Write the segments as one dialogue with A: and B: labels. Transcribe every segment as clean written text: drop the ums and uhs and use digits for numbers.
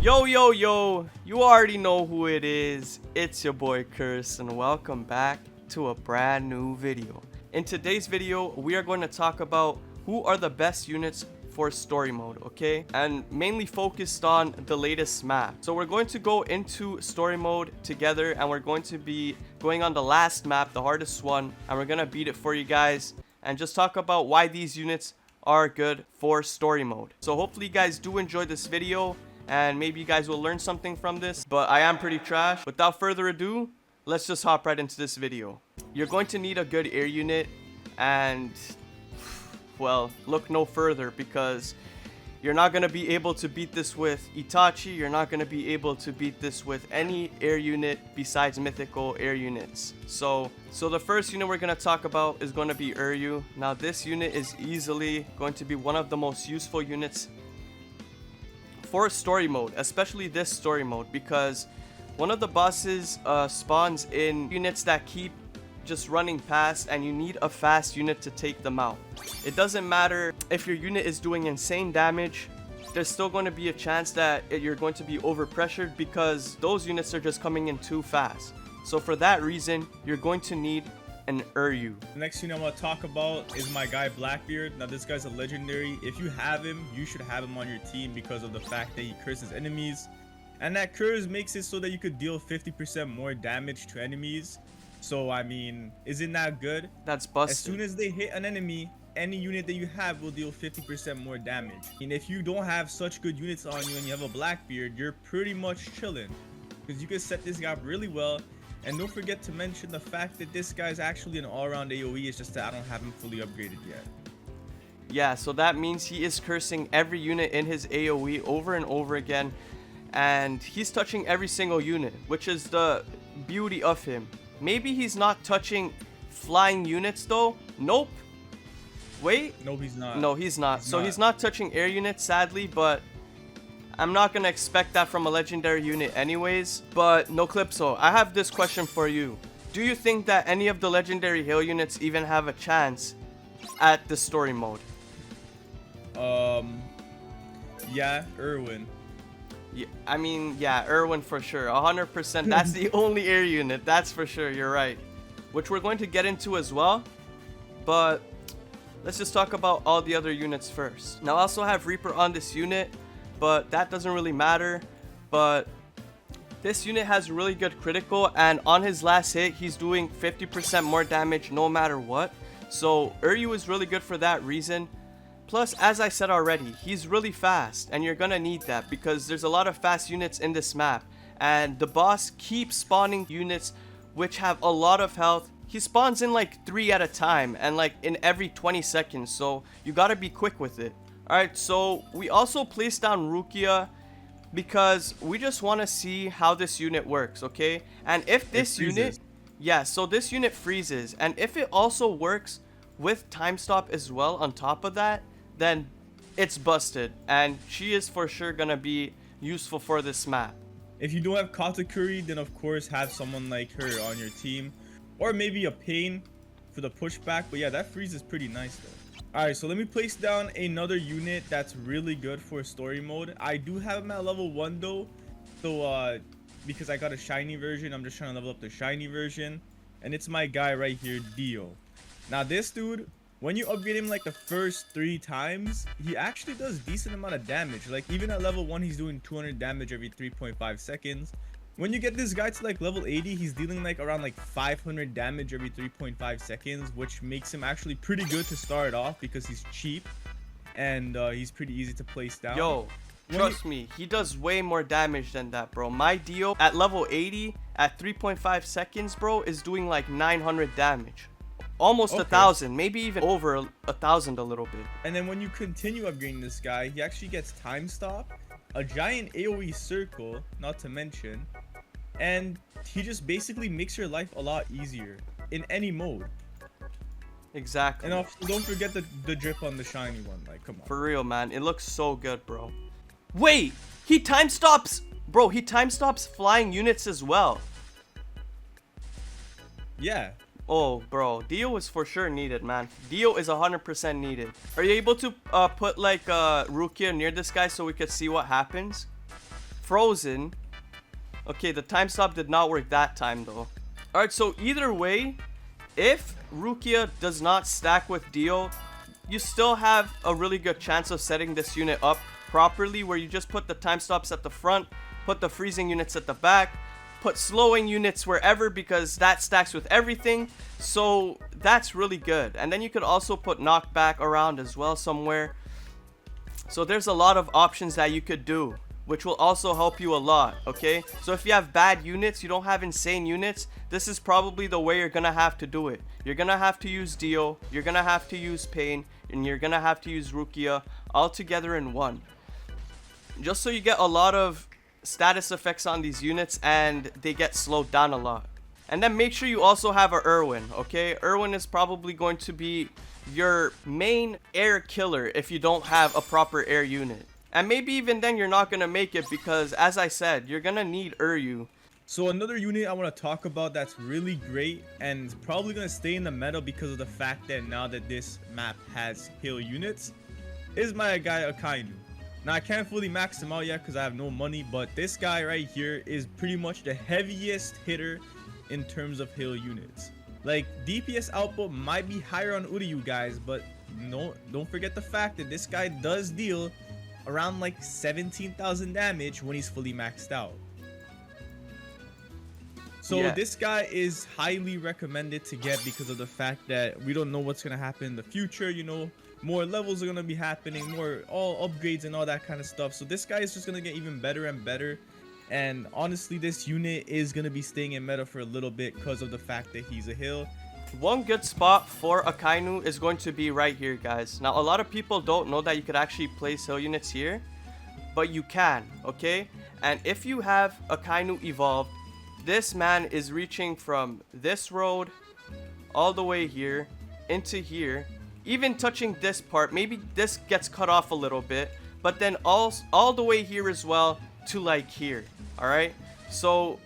A: Yo, yo, yo, you already know who it is. It's your boy Curse, and welcome back to a brand new video. In today's video, we are going to talk about who are the best units for story mode, okay? And mainly focused on the latest map. So we're going to go into story mode together, and we're going to be going on the last map, the hardest one, and we're going to beat it for you guys and just talk about why these units are good for story mode. So hopefully you guys do enjoy this video, and maybe you guys will learn something from this, but I am pretty trash. Without further ado, let's just hop right into this video. You're going to need a good air unit, and well, look no further, because you're not going to be able to beat this with Itachi. You're not going to be able to beat this with any air unit besides mythical air units. So the first unit we're going to talk about is going to be Uryu. Now this unit is easily going to be one of the most useful units for story mode, especially this story mode, because one of the bosses spawns in units that keep just running past, and you need a fast unit to take them out. It doesn't matter if your unit is doing insane damage, there's still going to be a chance that you're going to be overpressured because those units are just coming in too fast. So for that reason, you're going to need an Uryu.
B: The next unit I want to talk about is my guy Blackbeard. Now this guy's a legendary. If you have him, you should have him on your team because of the fact that he curses enemies, and that curse makes it so that you could deal 50% more damage to enemies. So I mean, isn't that good?
A: That's busted.
B: As soon as they hit an enemy, any unit that you have will deal 50% more damage. And if you don't have such good units on you and you have a Blackbeard, you're pretty much chilling, because you can set this guy up really well. And don't forget to mention the fact that this guy's actually an all-around AoE. It's just that I don't have him fully upgraded yet.
A: Yeah, so that means he is cursing every unit in his AoE over and over again, and he's touching every single unit, which is the beauty of him. Maybe he's not touching flying units though. Nope. Wait.
B: Nope, he's not.
A: No, he's not. He's not touching air units, sadly, but I'm not gonna expect that from a legendary unit anyways. But Noclipso, I have this question for you. Do you think that any of the legendary hill units even have a chance at the story mode?
B: Yeah, Irwin.
A: Yeah, I mean, yeah, Irwin for sure, 100%. That's the only air unit, that's for sure. You're right, which we're going to get into as well, but let's just talk about all the other units first. Now I also have Reaper on this unit, but that doesn't really matter. But this unit has really good critical, and on his last hit he's doing 50% more damage no matter what. So Uryu is really good for that reason. Plus, as I said already, he's really fast, and you're gonna need that because there's a lot of fast units in this map, and the boss keeps spawning units which have a lot of health. He spawns in like 3 at a time, and like in every 20 seconds, so you gotta be quick with it. Alright, so we also placed down Rukia because we just want to see how this unit works, okay? And if this unit, yeah, so this unit freezes, and if it also works with time stop as well on top of that, then it's busted, and she is for sure gonna be useful for this map.
B: If you don't have Katakuri, then of course have someone like her on your team, or maybe a Pain for the pushback. But yeah, that freeze is pretty nice though. Alright, so let me place down another unit that's really good for story mode. I do have him at level 1 though, so because I got a shiny version, I'm just trying to level up the shiny version, and it's my guy right here, Dio. Now this dude, when you upgrade him like the first 3 times, he actually does decent amount of damage. Like even at level 1, he's doing 200 damage every 3.5 seconds. When you get this guy to like level 80, he's dealing like around like 500 damage every 3.5 seconds, which makes him actually pretty good to start off because he's cheap and he's pretty easy to place down.
A: Yo, trust me, he does way more damage than that, bro. My Dio at level 80 at 3.5 seconds, bro, is doing like 900 damage. Almost 1,000, maybe even over 1,000 a little bit.
B: And then when you continue upgrading this guy, he actually gets time stop, a giant AoE circle, not to mention, and he just basically makes your life a lot easier in any mode.
A: Exactly.
B: And also, don't forget the drip on the shiny one. Like, come on.
A: For real, man, it looks so good, bro. Wait, he time stops, bro. He time stops flying units as well.
B: Yeah.
A: Oh, bro, Dio is for sure needed, man. Dio is 100% needed. Are you able to put like Rukia near this guy so we could see what happens? frozen. Okay, the time stop did not work that time though. Alright, so either way, if Rukia does not stack with Dio, you still have a really good chance of setting this unit up properly, where you just put the time stops at the front, put the freezing units at the back, put slowing units wherever, because that stacks with everything. So that's really good. And then you could also put knockback around as well somewhere. So there's a lot of options that you could do, which will also help you a lot, okay? So if you have bad units, you don't have insane units, this is probably the way you're gonna have to do it. You're gonna have to use Dio, you're gonna have to use Pain, and you're gonna have to use Rukia all together in one. Just so you get a lot of status effects on these units and they get slowed down a lot. And then make sure you also have a Erwin, okay? Erwin is probably going to be your main air killer if you don't have a proper air unit. And maybe even then you're not going to make it, because as I said, you're going to need Uryu.
B: So another unit I want to talk about that's really great and probably going to stay in the meta because of the fact that now that this map has heal units is my guy Akainu. Now I can't fully max him out yet because I have no money, but this guy right here is pretty much the heaviest hitter in terms of heal units. Like, DPS output might be higher on Uryu guys, but no, don't forget the fact that this guy does deal around like 17,000 damage when he's fully maxed out. So
A: yeah,
B: this guy is highly recommended to get because of the fact that we don't know what's going to happen in the future, you know. More levels are going to be happening, more all upgrades and all that kind of stuff. So this guy is just going to get even better and better. And honestly, this unit is going to be staying in meta for a little bit because of the fact that he's a heal.
A: One good spot for Akainu is going to be right here, guys. Now, a lot of people don't know that you could actually place heal units here, but you can, okay? And if you have Akainu evolved, this man is reaching from this road all the way here into here, even touching this part. Maybe this gets cut off a little bit, but then all the way here as well to like here. All right, so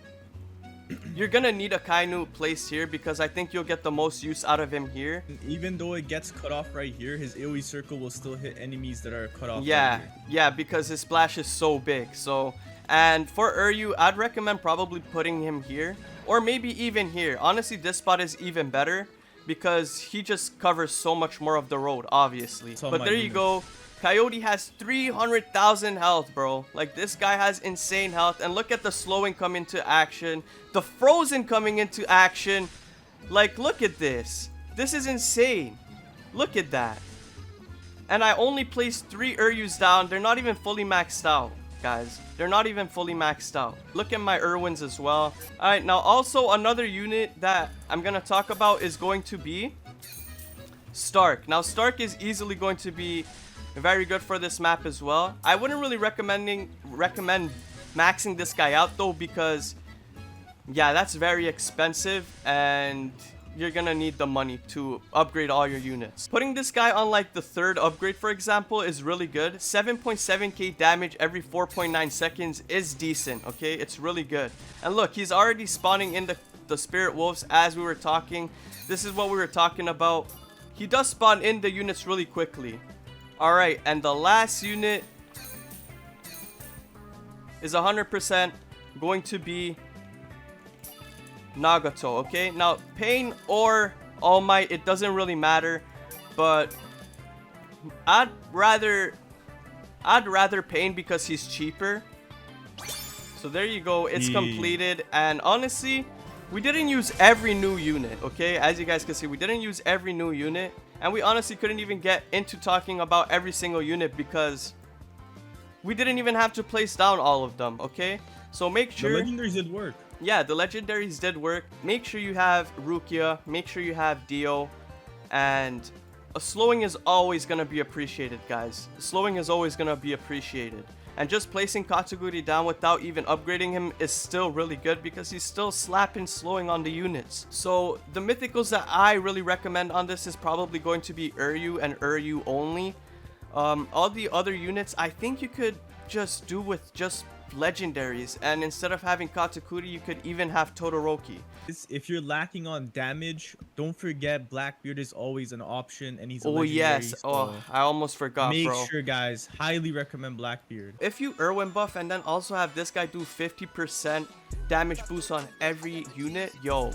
A: you're gonna need Akainu placed here because I think you'll get the most use out of him here.
B: Even though it gets cut off right here, his AoE circle will still hit enemies that are cut off.
A: Yeah,
B: right here.
A: yeah, because his splash is so big. So, and for Uryu, I'd recommend probably putting him here, or maybe even here. Honestly, this spot is even better because he just covers so much more of the road, obviously. But there you go. Coyote has 300,000 health, bro. Like, this guy has insane health. And look at the slowing come into action. The frozen coming into action. Like, look at this. This is insane. Look at that. And I only placed 3 Uryus down. They're not even fully maxed out, guys. They're not even fully maxed out. Look at my Irwins as well. Alright, now also another unit that I'm going to talk about is going to be Stark. Now, Stark is easily going to be very good for this map as well. I wouldn't really recommend maxing this guy out though, because yeah, that's very expensive and you're gonna need the money to upgrade all your units. Putting this guy on like the 3rd upgrade, for example, is really good. 7.7k damage every 4.9 seconds is decent, okay? It's really good. And look, he's already spawning in the Spirit Wolves as we were talking. This is what we were talking about. He does spawn in the units really quickly. Alright, and the last unit is 100% going to be Nagato, okay? Now, Pain or All Might, it doesn't really matter, but I'd rather Pain because he's cheaper. So there you go, it's completed. And honestly, we didn't use every new unit, okay? As you guys can see, we didn't use every new unit. And we honestly couldn't even get into talking about every single unit because we didn't even have to place down all of them, okay? So make sure...
B: The legendaries did work.
A: Yeah, the legendaries did work. Make sure you have Rukia. Make sure you have Dio. And a slowing is always going to be appreciated, guys. Slowing is always going to be appreciated. And just placing Katsuguri down without even upgrading him is still really good because he's still slapping slowing on the units. So the mythicals that I really recommend on this is probably going to be Uryu and Uryu only. All the other units, I think you could just do with just legendaries, and instead of having Katakuri, you could even have Todoroki.
B: If you're lacking on damage, don't forget Blackbeard is always an option, and he's a
A: Oh
B: legendary,
A: yes, oh,
B: so
A: I almost forgot,
B: make
A: bro.
B: sure, guys, highly recommend Blackbeard.
A: If you Irwin buff and then also have this guy do 50% damage boost on every unit, yo,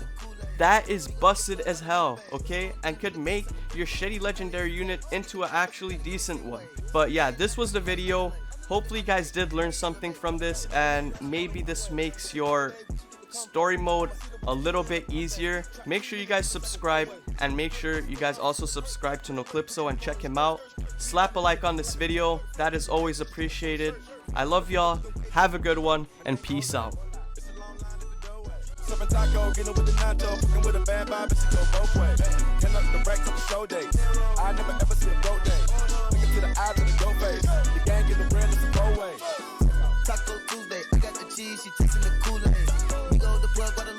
A: that is busted as hell, okay? And could make your shitty legendary unit into an actually decent one. But yeah, this was the video. Hopefully you guys did learn something from this, and maybe this makes your story mode a little bit easier. Make sure you guys subscribe, and make sure you guys also subscribe to Noclipso and check him out. Slap a like on this video, that is always appreciated. I love y'all, have a good one, and peace out.
C: Serving taco, getting with the nacho, fucking with a bad vibe, and she go both ways. Can up the racks on the show days. I never ever see a broke day. Look into the eyes of the dope face. The gang get the brand, it's a go way.
D: Taco Tuesday, I got the cheese, she tasting the Kool-Aid. We go to the plug,